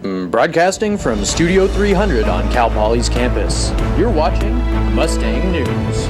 Broadcasting from Studio 300 on Cal Poly's campus, you're watching Mustang News.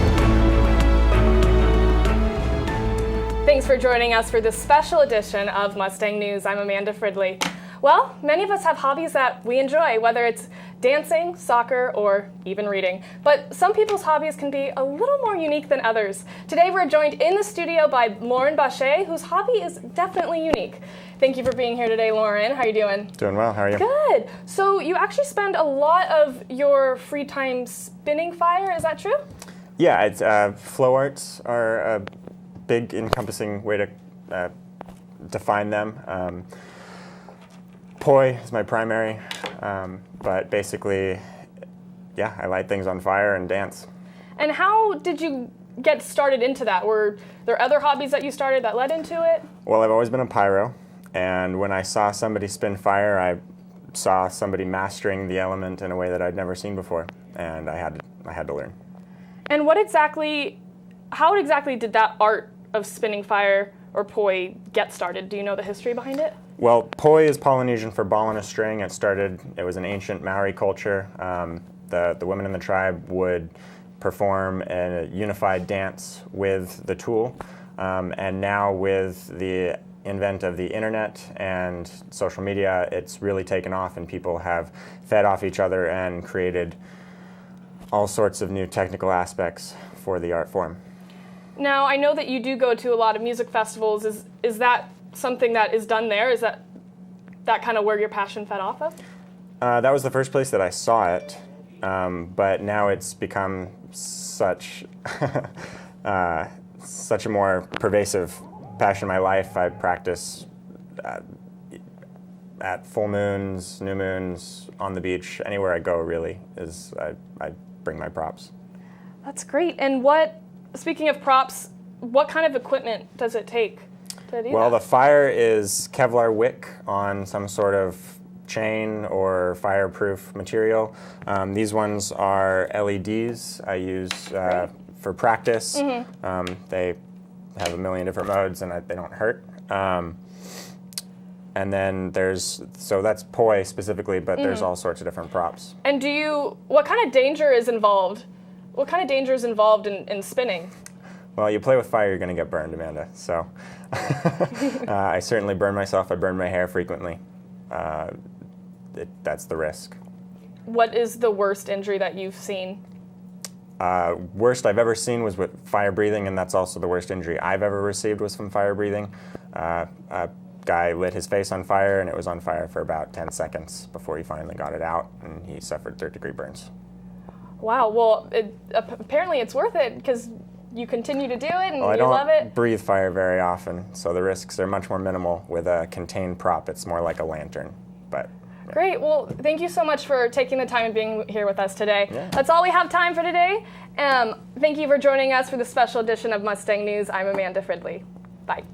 Thanks for joining us for this special edition of Mustang News. I'm Amanda Fridley. Well, many of us have hobbies that we enjoy, whether it's dancing, soccer, or even reading. But some people's hobbies can be a little more unique than others. Today we're joined in the studio by Lauren Bachet, whose hobby is definitely unique. Thank you for being here today, Lauren. How are you doing? Doing well. How are you? Good. So you actually spend a lot of your free time spinning fire, is that true? Yeah, it's, flow arts are a big encompassing way to define them. Poi is my primary, but basically, yeah, I light things on fire and dance. And how did you get started into that? Were there other hobbies that you started that led into it? Well, I've always been a pyro, and when I saw somebody spin fire, I saw somebody mastering the element in a way that I'd never seen before, and I had to learn. And how exactly did that art of spinning fire or poi get started? Do you know the history behind it? Well, poi is Polynesian for ball on a string. It was an ancient Maori culture. The women in the tribe would perform a unified dance with the tool. And now with the advent of the internet and social media, it's really taken off, and people have fed off each other and created all sorts of new technical aspects for the art form. Now, I know that you do go to a lot of music festivals. Is that something that is done there? Is that kind of where your passion fed off of? That was the first place that I saw it, but now it's become such such a more pervasive passion in my life. I practice at full moons, new moons, on the beach, anywhere I go. Really, I bring my props. That's great. And speaking of props, what kind of equipment does it take to do Well, that? the fire is Kevlar wick on some sort of chain or fireproof material. These ones are LEDs I use for practice. Mm-hmm. They have a million different modes, and they don't hurt. And then so that's poi specifically, but there's all sorts of different props. And what kind of danger is involved? What kind of danger is involved in spinning? Well, you play with fire, you're going to get burned, Amanda. So I certainly burn myself. I burn my hair frequently. That's the risk. What is the worst injury that you've seen? Worst I've ever seen was with fire breathing, and that's also the worst injury I've ever received was from fire breathing. A guy lit his face on fire, and it was on fire for about 10 seconds before he finally got it out, and he suffered third-degree burns. Wow. Well, apparently it's worth it because you continue to do it and Well, you love it. I don't breathe fire very often, so the risks are much more minimal. With a contained prop, it's more like a lantern. But yeah. Great. Well, thank you so much for taking the time and being here with us today. Yeah. That's all we have time for today. Thank you for joining us for the special edition of Mustang News. I'm Amanda Fridley. Bye.